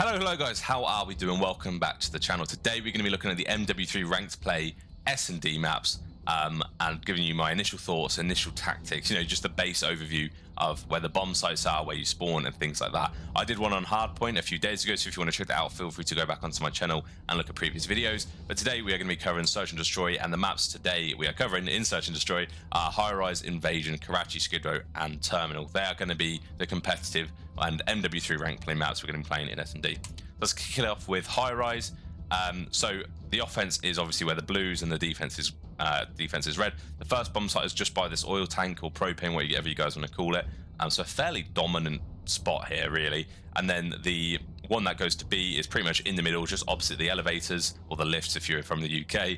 Hello guys, how are we doing? Welcome back to the channel. Today we're going to be looking at the MW3 Ranked Play S&D maps and giving you my initial thoughts, initial tactics, just a base overview of where the bomb sites are, where you spawn and things like that. I did one on Hardpoint a few days ago, so if you want to check that out, feel free to go back onto my channel and look at previous videos. But today we are going to be covering Search and Destroy, and the maps today we are covering in Search and Destroy are Highrise, Invasion, Karachi, Skidrow and Terminal. They are going to be the competitive and MW3 Ranked Play maps we're going to be playing in S&D. Let's kick it off with Highrise. So the offense is obviously where the blues and the defense is red. The first bomb site is just by this oil tank or propane, whatever you guys want to call it. So a fairly dominant spot here, really. And then the one that goes to B is pretty much in the middle, just opposite the elevators or the lifts if you're from the UK.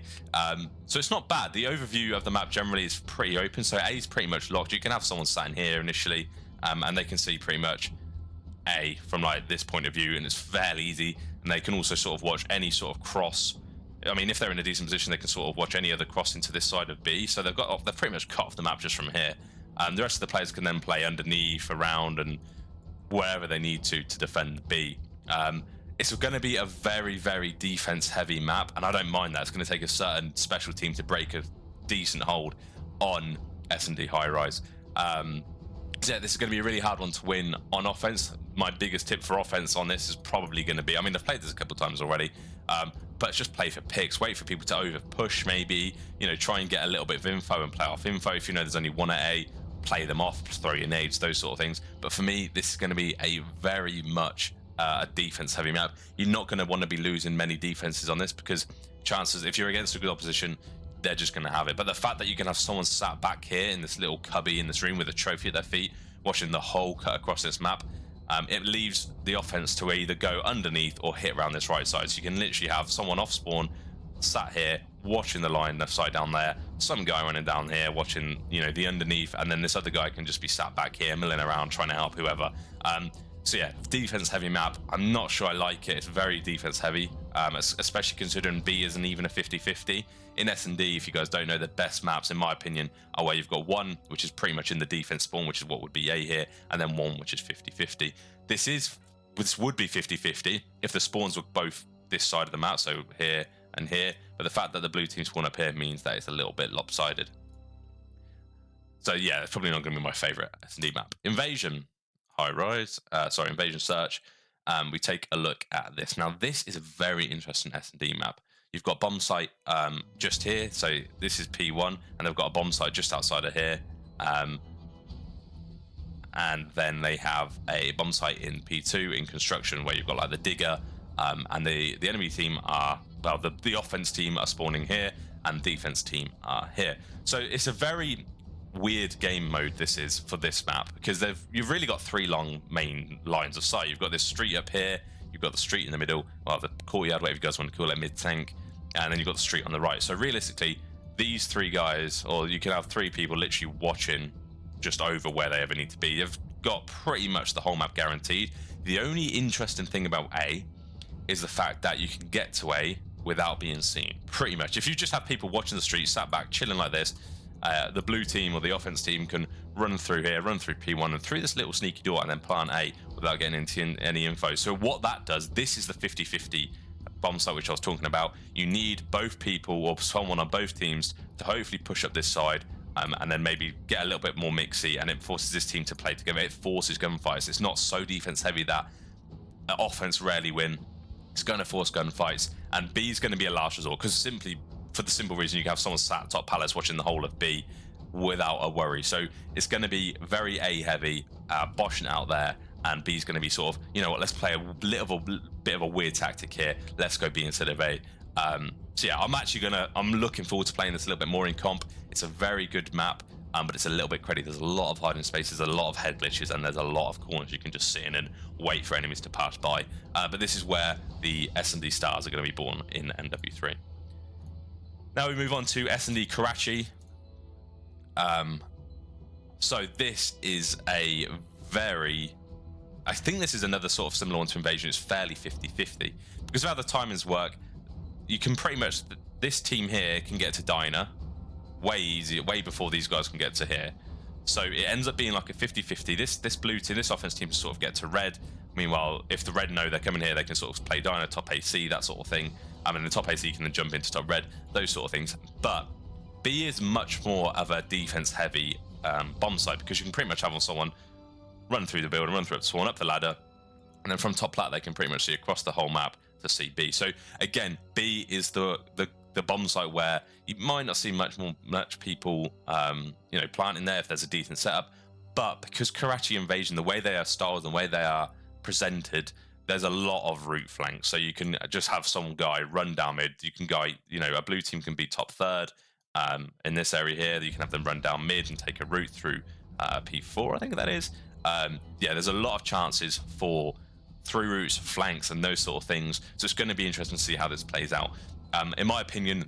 So it's not bad. The overview of the map generally is pretty open. So A is pretty much locked. You can have someone sat in here initially, and they can see pretty much A from like this point of view, and it's fairly easy. And they can also sort of watch any sort of cross. I mean, if they're in a decent position, they can sort of watch any other cross into this side of B. So they're pretty much cut off the map just from here. The rest of the players can then play underneath, around, and wherever they need to defend B. It's going to be a very, very defense-heavy map, and I don't mind that. It's going to take a certain special team to break a decent hold on S&D Highrise. Yeah, this is going to be a really hard one to win on offense. My biggest tip for offense on this is probably going to be, I mean, I've played this a couple of times already, but it's just play for picks, wait for people to over push maybe, try and get a little bit of info and play off info. If you know there's only one at A, play them off, throw your nades, those sort of things. But for me, this is going to be a very much a defense heavy map. You're not going to want to be losing many defenses on this, because chances, if you're against a good opposition, they're just going to have it. But the fact that you can have someone sat back here in this little cubby in this room with a trophy at their feet, watching the whole cut across this map, it leaves the offense to either go underneath or hit around this right side. So you can literally have someone off spawn sat here watching the line left side down there, some guy running down here watching the underneath, and then this other guy can just be sat back here milling around trying to help whoever. So yeah, defense heavy map. I'm not sure I like it. It's very defense heavy, especially considering B isn't even a 50-50. In S&D, if you guys don't know, the best maps in my opinion are where you've got one which is pretty much in the defense spawn, which is what would be A here, and then one which is 50-50. This would be 50-50 if the spawns were both this side of the map, so here and here, but the fact that the blue team spawn up here means that it's a little bit lopsided. So yeah, it's probably not going to be my favorite S&D map. Invasion Highrise, Invasion Search. We take a look at this. Now this is a very interesting S&D map. You've got bomb site just here, so this is P1, and they've got a bomb site just outside of here, and then they have a bomb site in P2 in construction, where you've got like the digger, and the enemy team are, well, the offense team are spawning here, and defense team are here. So it's a very weird game mode this is for this map, because you've really got three long main lines of sight. You've got this street up here, you've got the street in the middle, well, the courtyard, whatever you guys want to call it, mid tank, and then you've got the street on the right. So realistically, these three guys, or you can have three people literally watching just over where they ever need to be. You've got pretty much the whole map guaranteed. The only interesting thing about A is the fact that you can get to A without being seen, pretty much. If you just have people watching the street, sat back, chilling like this, the blue team or the offense team can run through here, run through P1 and through this little sneaky door, and then plant A without getting into any info. So what that does, this is the 50-50 bomb site which I was talking about. You need both people or someone on both teams to hopefully push up this side, and then maybe get a little bit more mixy, and it forces this team to play together. It forces gunfights. It's not so defense heavy that offense rarely win. It's going to force gunfights, and B is going to be a last resort, because simply for the simple reason you can have someone sat top palace watching the whole of B without a worry. So it's going to be very A heavy, boshing out there, and B is going to be sort of, let's play a little bit of a weird tactic here. Let's go B instead of A. So yeah, I'm looking forward to playing this a little bit more in comp. It's a very good map, but it's a little bit cruddy. There's a lot of hiding spaces, a lot of head glitches, and there's a lot of corners you can just sit in and wait for enemies to pass by. But this is where the S&D stars are going to be born in MW3. Now we move on to S&D Karachi. So this is a very, I think this is another sort of similar one to Invasion. It's fairly 50-50, because of how the timings work, you can pretty much, this team here can get to Diner way easier, way before these guys can get to here. So it ends up being like a 50-50. This blue team, this offense team, sort of get to red, Meanwhile, if the red know they're coming here, they can sort of play Dino, top AC, that sort of thing. In the top AC, you can then jump into top red, those sort of things. But B is much more of a defense-heavy bomb site, because you can pretty much have on someone run through the building, run through up spawn, up the ladder, and then from top plat, they can pretty much see across the whole map to see B. So again, B is the bomb site where you might not see much people, planting there if there's a decent setup. But because Karachi Invasion, the way they are styled and the way they are presented, there's a lot of route flanks. So you can just have some guy run down mid. You can a blue team can be top third in this area here. You can have them run down mid and take a route through P4, I think that is. There's a lot of chances for through routes, flanks, and those sort of things. So it's going to be interesting to see how this plays out. In my opinion,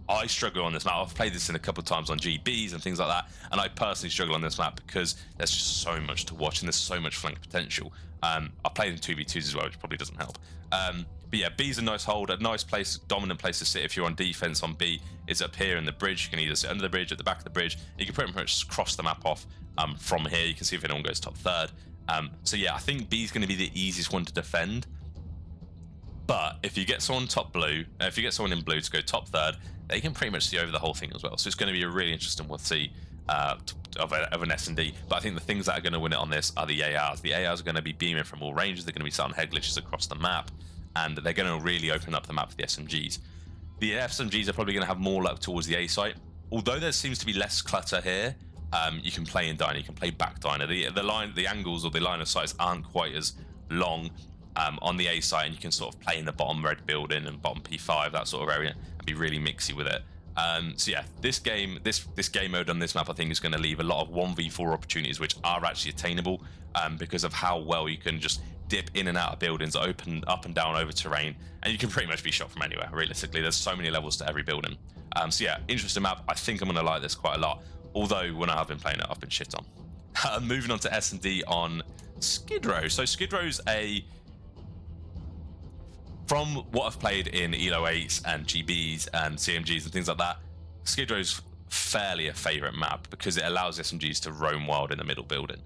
I struggle on this map. I've played this in a couple of times on GBs and things like that, and I personally struggle on this map because there's just so much to watch and there's so much flank potential. I played in 2v2s as well, which probably doesn't help. But yeah, B's a nice hold, a nice place, dominant place to sit if you're on defense on B. Is up here in the bridge. You can either sit under the bridge, at the back of the bridge. You can pretty much cross the map off from here. You can see if anyone goes top third. So yeah, I think B's going to be the easiest one to defend. But if you get someone top blue, if you get someone in blue to go top third, they can pretty much see over the whole thing as well. So it's going to be a really interesting one to see of an S&D. But I think the things that are going to win it on this are the ARs. The ARs are going to be beaming from all ranges. They're going to be starting head glitches across the map, and they're going to really open up the map for the SMGs. The SMGs are probably going to have more luck towards the A site. Although there seems to be less clutter here, you can play in Dino, you can play back Dino. The angles or the line of sights aren't quite as long on the A site, and you can sort of play in the bottom red building and bottom P5, that sort of area, and be really mixy with it. So yeah, this game mode on this map, I think, is going to leave a lot of 1v4 opportunities which are actually attainable because of how well you can just dip in and out of buildings, open up and down over terrain, and you can pretty much be shot from anywhere. Realistically, there's so many levels to every building. So yeah, interesting map. I think I'm going to like this quite a lot, although when I have been playing it, I've been shit on. Moving on to S&D on Skidrow. So Skidrow's from what I've played in ELO 8s and GBs and CMGs and things like that, Skidrow's fairly a favourite map because it allows SMGs to roam wild in the middle building.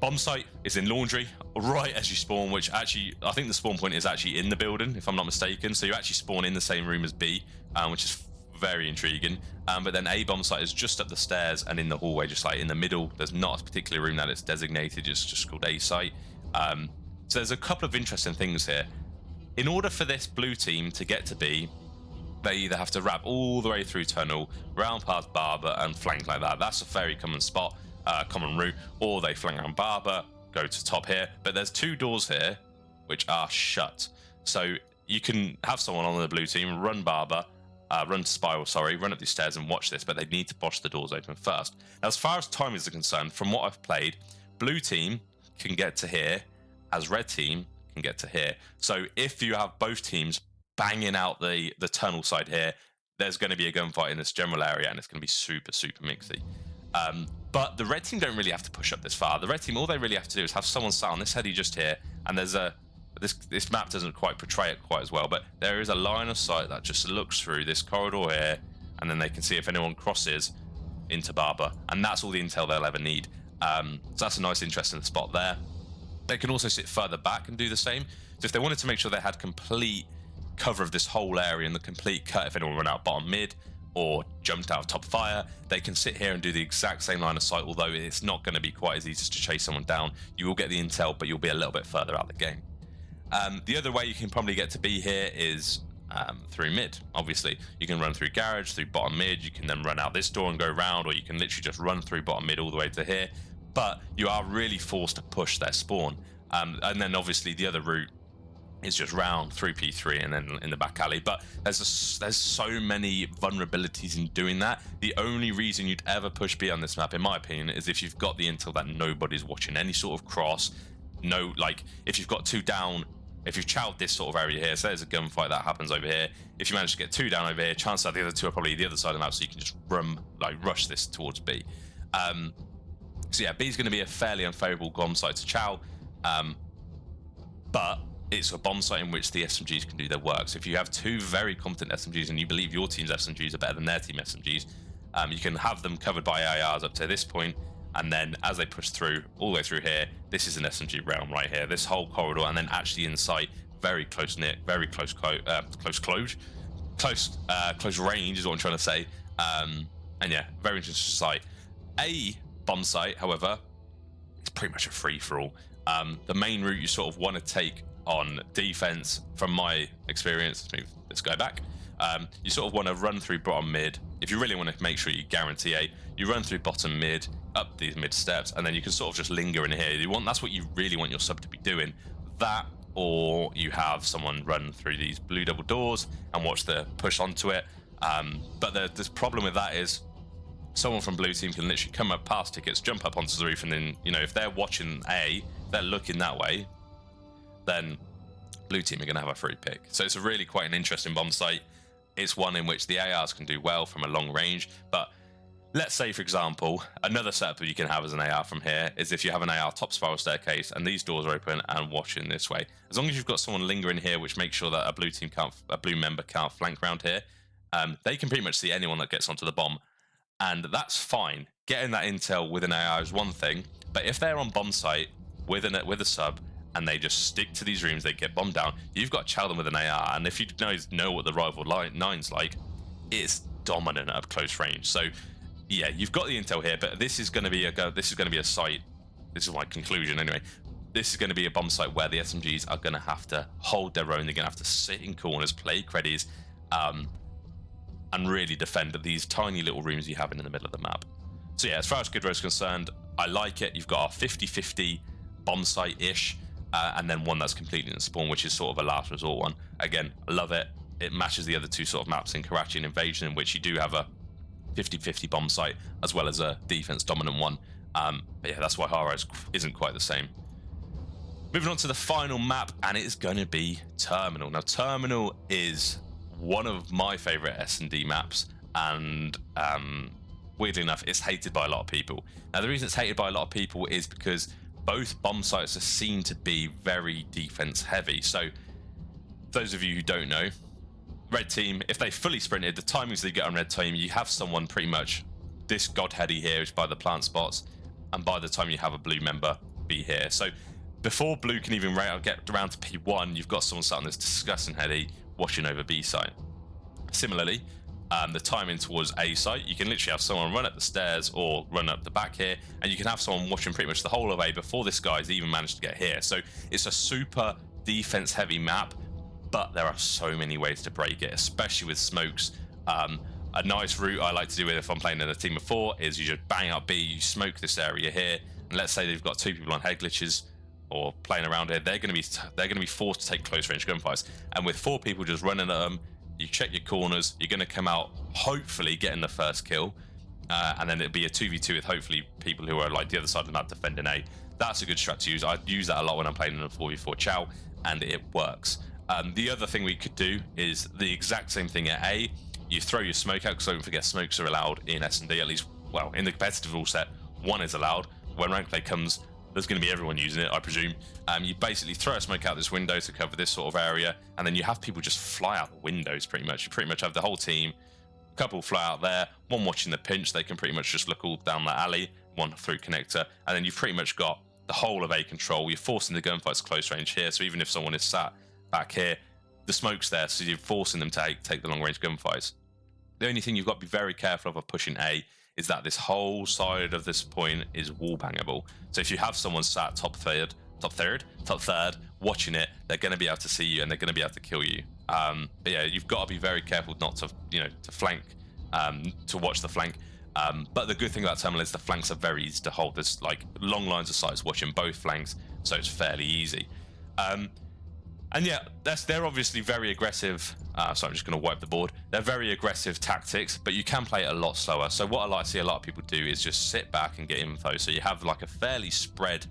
Bomb site is in Laundry, right as you spawn, which actually, I think the spawn point is actually in the building, if I'm not mistaken. So you actually spawn in the same room as B, which is very intriguing. But then A bomb site is just up the stairs and in the hallway, just like in the middle. There's not a particular room that it's designated, it's just called A site. So there's a couple of interesting things here. In order for this blue team to get to B, they either have to wrap all the way through tunnel, round past Barber, and flank like that. That's a very common spot, common route. Or they flank around Barber, go to top here. But there's two doors here which are shut. So you can have someone on the blue team run Barber, run to Spiral, run up these stairs and watch this, but they need to bosh the doors open first. Now, as far as timings are concerned, from what I've played, blue team can get to here, as red team can get to here. So if you have both teams banging out the tunnel side here, there's going to be a gunfight in this general area, and it's going to be super, super mixy. But the red team don't really have to push up this far. The red team, all they really have to do is have someone sat on this heady just here, and there's this map doesn't quite portray it quite as well, but there is a line of sight that just looks through this corridor here, and then they can see if anyone crosses into Barber, and that's all the intel they'll ever need. So that's a nice, interesting spot there. They can also sit further back and do the same. So if they wanted to make sure they had complete cover of this whole area and the complete cut, if anyone ran out bottom mid or jumped out of top fire, they can sit here and do the exact same line of sight, although it's not going to be quite as easy to chase someone down. You will get the intel, but you'll be a little bit further out of the game. The other way you can probably get to B here is through mid. Obviously, you can run through garage, through bottom mid. You can then run out this door and go round, or you can literally just run through bottom mid all the way to here. But you are really forced to push their spawn. And then obviously the other route is just round through P3 and then in the back alley. But there's so many vulnerabilities in doing that. The only reason you'd ever push B on this map, in my opinion, is if you've got the intel that nobody's watching. Any sort of cross, like if you've got two down, if you've chowed this sort of area here, so there's a gunfight that happens over here. If you manage to get two down over here, chances are the other two are probably the other side of the map, so you can just rush this towards B. So yeah, B is going to be a fairly unfavourable bomb site to chow, but it's a bomb site in which the SMGs can do their work. So if you have two very competent SMGs and you believe your team's SMGs are better than their team SMGs, you can have them covered by AIRs up to this point, and then as they push through all the way through here, this is an SMG realm right here, this whole corridor, and then actually in sight, very close range is what I'm trying to say. And yeah, very interesting site. A bomb site, however, it's pretty much a free-for-all. The main route you sort of want to take on defense, from my experience, let's move this guy back, you sort of want to run through bottom mid. If you really want to make sure you guarantee A, you run through bottom mid, up these mid steps, and then you can sort of just linger in here. That's what you really want your sub to be doing. That, or you have someone run through these blue double doors and watch the push onto it. But the problem with that is someone from blue team can literally come up past tickets, jump up onto the roof, and then, you know, if they're watching A, they're looking that way, then blue team are going to have a free pick. So it's a really quite an interesting bomb site. It's one in which the ARs can do well from a long range. But let's say, for example, another setup you can have as an AR from here is if you have an AR top spiral staircase and these doors are open and watching this way. As long as you've got someone lingering here, which makes sure that a blue member can't flank around here, they can pretty much see anyone that gets onto the bomb, and that's fine. Getting that intel with an AR is one thing, but if they're on bomb site with a sub and they just stick to these rooms, they get bombed down, you've got to chow them with an AR. And if you know what the rival nine's like, it's dominant at close range. So yeah, you've got the intel here, but this is going to be a site. This is my conclusion anyway. This is going to be a bomb site where the SMGs are going to have to hold their own. They're going to have to sit in corners, play creddies, and really defend these tiny little rooms you have in the middle of the map. So yeah, as far as Skidrow is concerned, I like it. You've got a 50-50 bomb site-ish, and then one that's completely in spawn, which is sort of a last resort one. Again, I love it. It matches the other two sort of maps in Karachi and Invasion, in which you do have a 50-50 bomb site as well as a defense dominant one. But yeah, that's why Highrise isn't quite the same. Moving on to the final map, and it is going to be Terminal. Now, Terminal is one of my favorite S&D maps, and weirdly enough, it's hated by a lot of people. Now, the reason it's hated by a lot of people is because both bomb sites are seen to be very defense heavy. So those of you who don't know, red team, if they fully sprinted, the timings they get on red team, you have someone pretty much this godheady here is by the plant spots, and by the time you have a blue member be here. So before blue can even get around to P1, you've got someone sat on this disgusting heady watching over B site. Similarly, the timing towards A site, you can literally have someone run up the stairs or run up the back here, and you can have someone watching pretty much the whole of A before this guy's even managed to get here. So it's a super defense heavy map, but there are so many ways to break it, especially with smokes. A nice route I like to do with if I'm playing in a team of 4 is you just bang out B, you smoke this area here, and let's say they've got 2 people on head glitches or playing around here, they're going to be forced to take close range gunfights. And with 4 people just running at them, you check your corners, you're going to come out hopefully getting the first kill, and then it'll be a 2v2 with hopefully people who are like the other side of the map defending A. That's a good strat to use. I use that a lot when I'm playing in a 4v4 chow, and it works. The other thing we could do is the exact same thing at A. You throw your smoke out, because don't forget smokes are allowed in S&D, at least, well, in the competitive rule set, 1 is allowed. When rank play comes, there's going to be everyone using it, I presume. You basically throw a smoke out this window to cover this sort of area, and then you have people just fly out the windows pretty much. You pretty much have the whole team, a couple fly out there, one watching the pinch, they can pretty much just look all down that alley, one through connector, and then you've pretty much got the whole of A control. You're forcing the gunfights close range here, so even if someone is sat back here, the smoke's there, so you're forcing them to take the long range gunfights. The only thing you've got to be very careful of pushing A is that this whole side of this point is wall bangable. So if you have someone sat top third, watching it, they're going to be able to see you and they're going to be able to kill you. But yeah, you've got to be very careful not to, to flank, to watch the flank. But the good thing about Terminal is the flanks are very easy to hold. There's like long lines of sights watching both flanks, so it's fairly easy. And yeah, they're obviously very aggressive. So I'm just going to wipe the board. They're very aggressive tactics, but you can play it a lot slower. So what I like to see a lot of people do is just sit back and get info. So you have like a fairly spread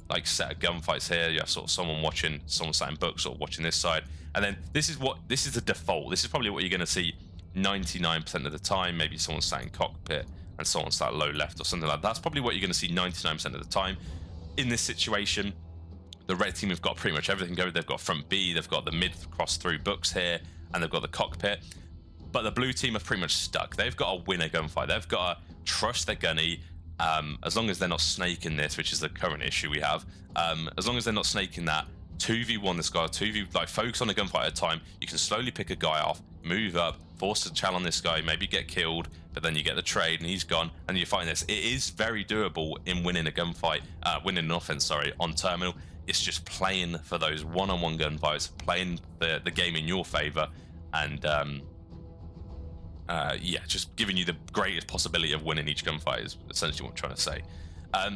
like set of gunfights here. You have sort of someone watching, someone sat in books or watching this side. And then this is the default. This is probably what you're going to see 99% of the time. Maybe someone sat in cockpit and someone sat low left or something like that. That's probably what you're going to see 99% of the time. In this situation, the red team have got pretty much everything going. They've got front B, they've got the mid cross through books here, and they've got the cockpit. But the blue team are pretty much stuck. They've got to win a gunfight. They've got to trust their gunny, As long as they're not snaking this, which is the current issue we have, as long as they're not snaking that, 2v1 this guy, 2v, like, focus on a gunfight at a time. You can slowly pick a guy off, move up, force a challenge on this guy, maybe get killed, but then you get the trade and he's gone, and you find this. It is very doable in winning a gunfight, winning an offense, sorry, on terminal. It's just playing for those one-on-one gunfights, playing the game in your favor, and yeah, just giving you the greatest possibility of winning each gunfight is essentially what I'm trying to say.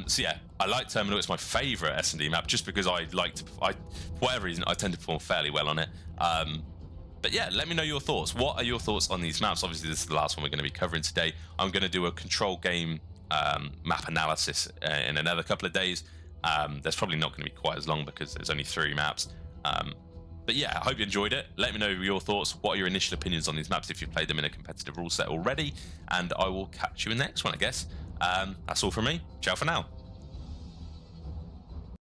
So yeah, I like Terminal. It's my favorite S&D map just because for whatever reason, I tend to perform fairly well on it. But yeah, let me know your thoughts. What are your thoughts on these maps? Obviously, this is the last one we're going to be covering today. I'm going to do a control game map analysis in another couple of days. There's probably not going to be quite as long because there's only 3 maps. But yeah, I hope you enjoyed it. Let me know your thoughts. What are your initial opinions on these maps if you've played them in a competitive rule set already? And I will catch you in the next one, I guess. That's all from me. Ciao for now.